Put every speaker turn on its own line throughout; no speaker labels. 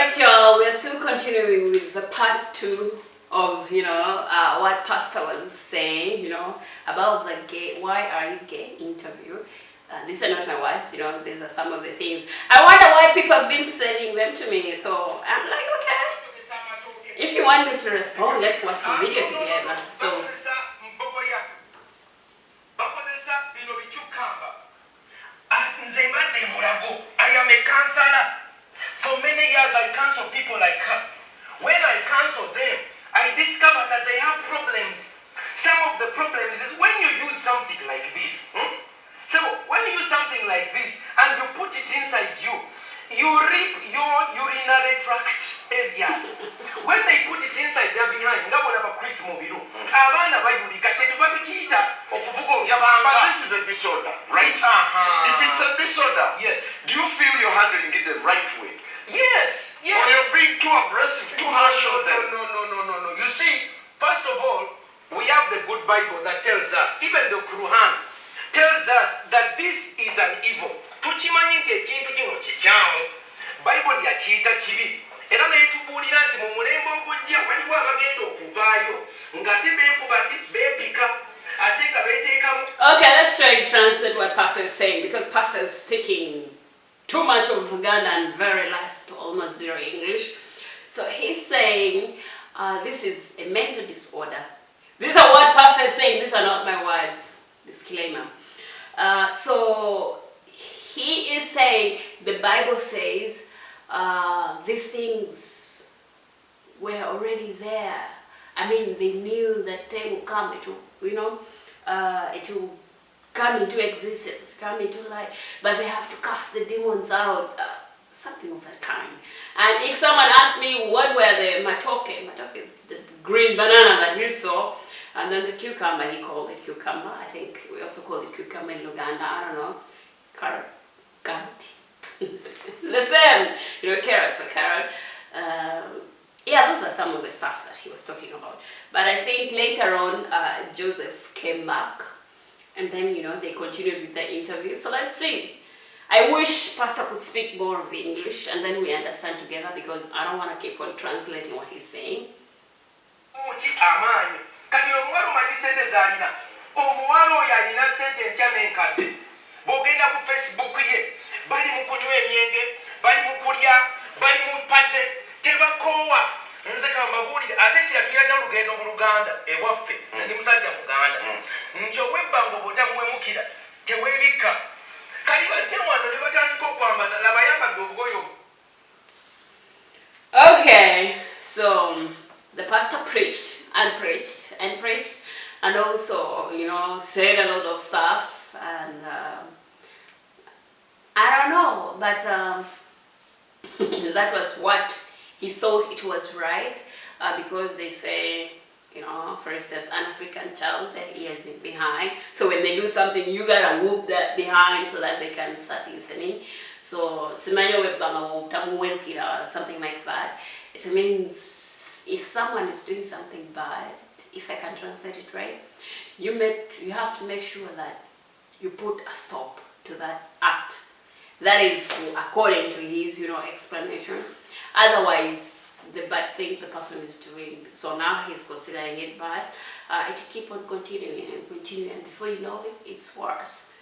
Alright, y'all, we're still continuing with the part 2 of, what Pastor was saying, about the gay, why are you gay interview. These are not my words, these are some of the things. I wonder why people have been sending them to me, so I'm like, okay. If you want me to respond, let's watch the video together. So.
I am a counselor. For many years I counsel people like her. When I counsel them, I discover that they have problems. Some of the problems is when you use something like this. So when you use something like this and you put it inside you, you rip your urinary tract areas. When they put it inside there behind, but this
is a disorder, right? If it's a disorder,
yes.
Do you feel you're handling it the right way?
Yes.
Or you're being too aggressive, too harsh on them?
No. You see, first of all, we have the good Bible that tells us, even the Quran tells us that this is an evil. Tukimanyi nti ekintu kino kikyamu. Bible yakiita kibi. Era netubuulira nti mu mulembe ogujja waliwo abagenda okuvaayo ng'ate beekubati beepika ate nga beeteekamu.
Okay, let's try to translate what Pastor is saying, because Pastor is speaking too much of Uganda and very less to almost zero English. So he's saying this is a mental disorder. These are what Pastor is saying. These are not my words. Disclaimer. So he is saying the Bible says these things were already there. I mean, they knew that time will come. It will, it will come into existence, come into life. But they have to cast the demons out, something of that kind. And if someone asks me what were the matoke is the green banana that you saw, and then the cucumber, he called it cucumber. I think we also call it cucumber in Uganda. I don't know. Carrot. The same. Carrots or carrot. Yeah, those are some of the stuff that he was talking about. But I think later on, Joseph came back. And then, they continued with the interview. So let's see. I wish Pastor could speak more of the English and then we understand together, because I don't want to keep on translating what he's saying.
Kati omuwala omanyi sente z'alina. Omuwala oyo alina sente empya n'enkadde. Bw'ogenda ku Facebook ye, bali mu kunywa emyenge, bali mu kulya, bali mu pate, tebakoowa. Nze kambabuulire, ate ekira tulina olugendo mu Luganda ewaffe, nze ndi musajja Muganda, nti obwebbanga obutamuwemukira teweebikka. Kali badde wano ne batandika okwambaza, laba yambadde obugoye.
Okay, so the pastor preached and also, said a lot of stuff, and I don't know, but that was what he thought it was right, because they say, for instance, an African child, their ears in behind, so when they do something, you gotta whoop that behind so that they can start listening. So, something like that. It means if someone is doing something bad, if I can translate it right, you have to make sure that you put a stop to that act. That is according to his, explanation. Otherwise, the bad thing the person is doing, so now he's considering it bad, it keep on continuing, and before you know it, it's worse.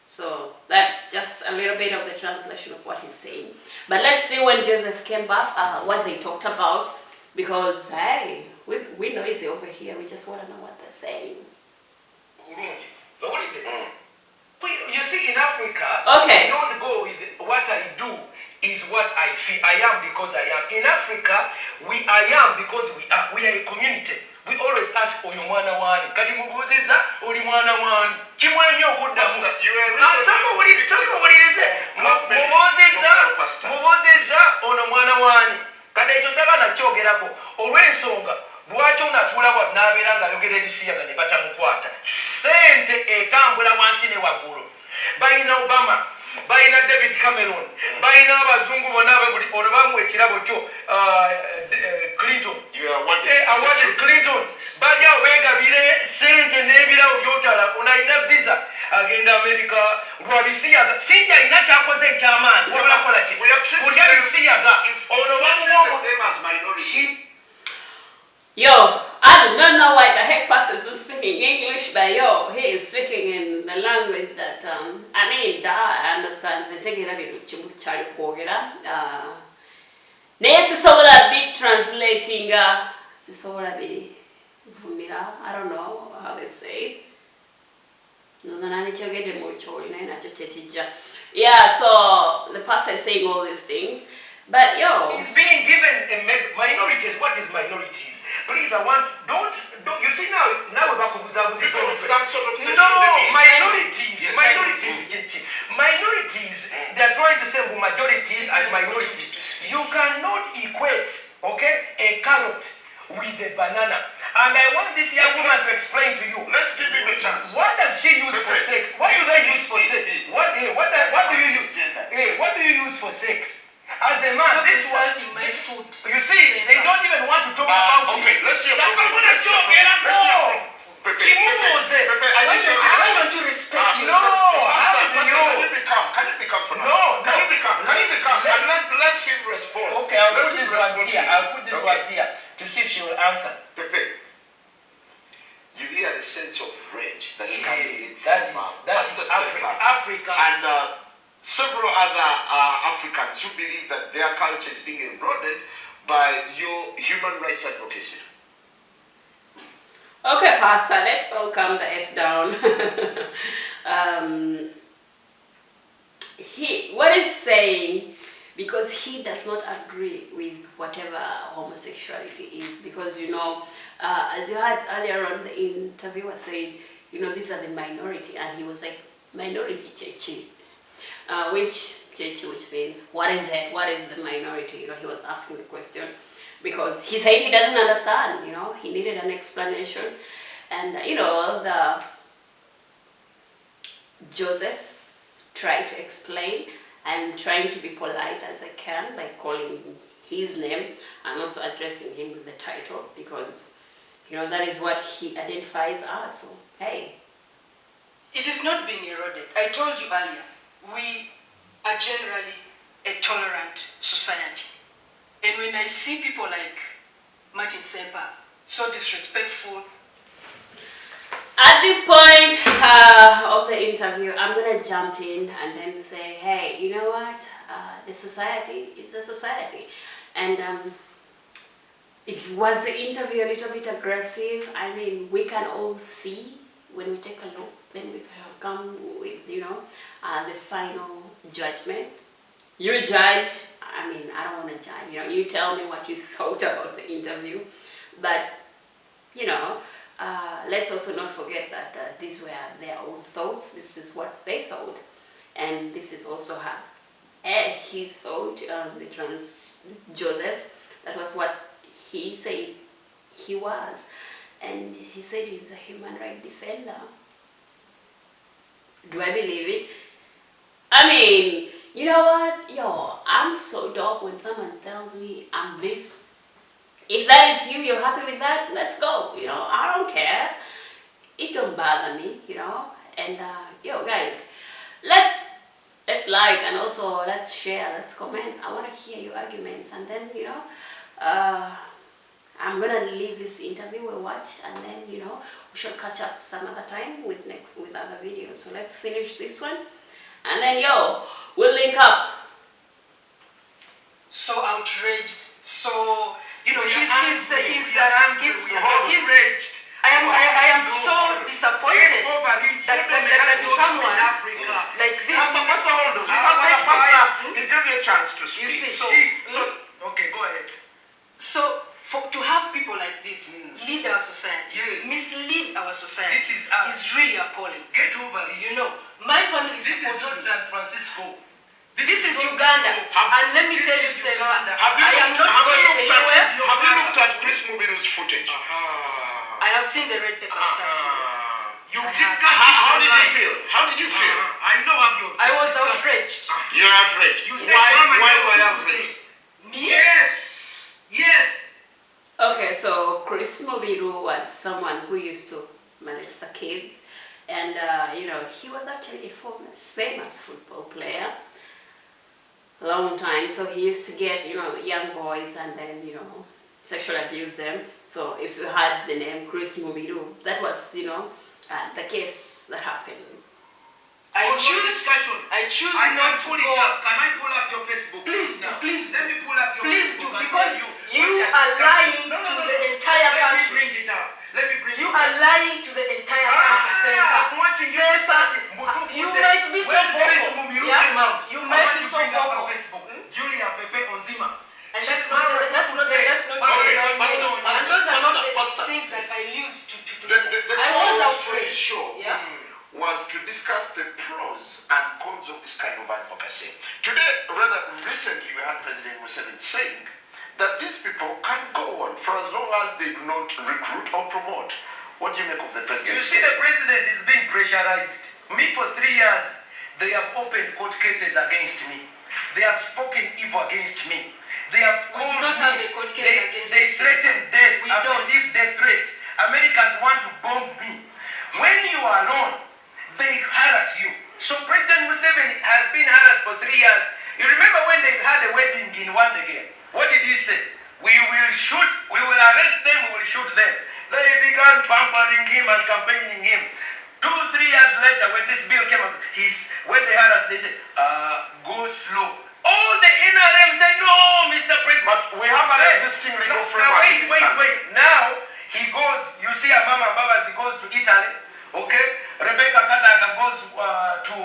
So that's just a little bit of the translation of what he's saying. But let's see when Joseph came back, what they talked about, because hey, we know it's over here. We just want to know what they're saying.
You see, in Africa,
okay,
I don't go with what I do is what I feel. I am because I am. In Africa, I am because we are. We are a community. We always ask, "Oyo mwana wani?" Kadi mubuzeza, "Oli mwana wani?" Kimwenye okudda mu. Mubuzeza, "Ono mwana wani?" Kadi ekyo saba nakyogerako. Olw'ensonga lwaki onatulabwa n'abeera ng'ayogera ebisiyaga ne batamukwata. Sente etambula wansi ne waggulu. Balina Obama, balina David Cameron, balina abazungu bonna ono bamuwa ekirabo kyo Clinton. Awarded Clinton. Bali awo beegabire sente n'ebirawo by'otala. Ono alina visa agenda America lwa bisiyaga. Si nti alina kyakoze ekyamaanyi. Wabula kola ki? Kulya bisiyaga. Ono bamuwa
minority?
Yo, I do not know why the heck pastor is not speaking English, but yo, he is speaking in the language that, I mean, I understand. So take it a bit sisobola be translating, sisobola be vumira, I don't know how they say it. Yeah, so the pastor is saying all these things, but yo,
he's being given a minorities. What is minorities? Please, I want don't you see now we're back to
Some sort of
no minorities.
Yes,
Minorities. They are trying to say majorities and minorities. You cannot equate, okay, a carrot with a banana. And I want this young woman to explain to you.
Let's give him a chance.
What does she use for sex? What do they use for sex? What do you use? What do you use for sex? As a man, this one,
my food.
You see, they don't even want to talk about
okay,
it.
let's hear from
Let's hear from
Pepe.
I want to respect you.
No,
Can it become for now?
No,
Can it become? And let him respond.
Okay, I'll put these ones here. To see if she will answer.
Pepe, you hear the sense of rage that's coming in
That
from
is Africa.
And several other Africans who believe that their culture is being eroded by your human rights advocacy.
okay, pastor, let's all calm the F down. What he's saying, because he does not agree with whatever homosexuality is, because as you heard earlier on, the interviewer said, these are the minority, and he was like, minority chechi, which means, what is it? What is the minority? He was asking the question, because he said he doesn't understand, he needed an explanation, and the Joseph tried to explain. I'm trying to be polite as I can by calling him his name and also addressing him with the title, because that is what he identifies as. So hey,
it is not being eroded. I told you earlier, we are generally a tolerant society, and when I see people like Martin Semper so disrespectful.
At this point of the interview, I'm going to jump in and then say, hey, you know what? The society is a society. And was the interview a little bit aggressive? I mean, we can all see when we take a look, then we can come with, the final judgment. You judge. I mean, I don't want to judge. You tell me what you thought about the interview. But, let's also not forget that these were their own thoughts. This is what they thought, and this is also his thought. The trans Joseph, that was what he said he was, and he said he's a human rights defender. Do I believe it? I mean, you know what? Yo, I'm so dope when someone tells me I'm this. If that is you, you're happy with that, let's go. I don't care. It don't bother me, And yo, guys, let's like, and also let's share, let's comment. I want to hear your arguments, and then I'm gonna leave this interview we'll watch, and then we shall catch up some other time with other videos. So let's finish this one, and then we'll link up.
So outraged, so he's I am so disappointed that someone like this.
Pastor, he gave you a chance to speak.
You see,
okay, go ahead.
So to have people like this lead our society, mislead our society, is really appalling.
Get over it.
My family is
This is not San Francisco.
This is Uganda, and let me tell you, Semper,
Have you looked at Chris Mubiru's footage?
I have seen the red pepper stuff.
You discussed it.
How did you feel? How did you feel?
I know how you.
I was outraged.
You're outraged.
You said
why were you outraged?
Yes.
Okay, so Chris Mubiru was someone who used to molest the kids, and he was actually a famous football player. Long time, so he used to get the young boys and then sexually abuse them. So if you had the name Chris Mubiru, that was, the case that happened.
I choose
I
can
not to
pull it
go.
up. Can I pull up your Facebook?
Please do,
now?
please
Let me pull up your
Please
Facebook
do,
and
because
tell
you
what
are
discussing.
lying to the entire
Let
country.
me bring it up. Let me bring
You
it up.
are lying to the entire country,
I'm watching you discuss it.
You might be so vocal. Yeah? You might be so vocal.
Facebook. Julia Pepe Onzima.
And that's not what
Okay,
Pastor, and those are not the things that I used to
The
I was
cause for
outraged.
this show was to discuss the pros and cons of this kind of advocacy. Today, rather recently, we had President Museveni saying that these people can go on for as long as they do not recruit or promote. What do you make of the president?
You see, the president is being pressurized. Me, for 3 years, they have opened court cases against me. They have spoken evil against me. They have
We
called
do not
me.
have a court case against
They
you,
threaten death.
We
I've
don't.
received death threats. Americans want to bomb me. When you are alone, they harass you. So President Museveni has been harassed for 3 years. You remember when they had a wedding in Wandegem? What did he say? We will shoot, we will arrest them, we will shoot them. They began pampering him and campaigning him. 2-3 years later, when this bill came up, when they had us, they said, go slow. All the NRM said, no, Mr. President.
But we have an existing legal framework.
Wait. Now, he goes, you see Mama Babas, he goes to Italy, okay? Rebecca Kadaga goes to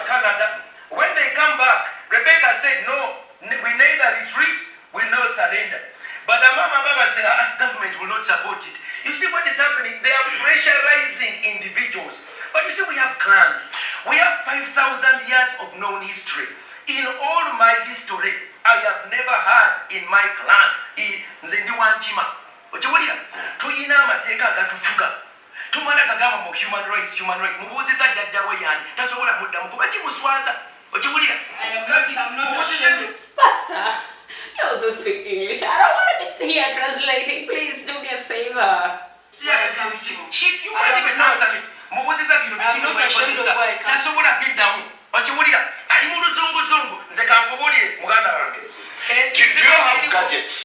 Canada. When they come back, Rebecca said, no, we neither retreat, we no surrender. But Mama Baba said, government will not support it. You see what is happening? They are pressurizing individuals. But you see, we have clans. We have 5,000 years of known history. In all my history, I have never had in my clan, Nzendi Wanchima, ochiwulira, tuyina amateeka agatufuga. Tumala gagamba mu human rights. Mubuuziza jjajjawe yani, tasobola muddamu kuba kimuswaza. Ochiwulira.
I'm not ashamed.
Pastor, you also speak English. I don't want to be here translating. Please do me a favor.
You can't even answer me. Mubuuziza bino bikimukozesa. Tasobola biddamu. Ochiwulira. Ali mu luzunguzungu. Nze kankubulire muganda wange.
Do you have gadgets?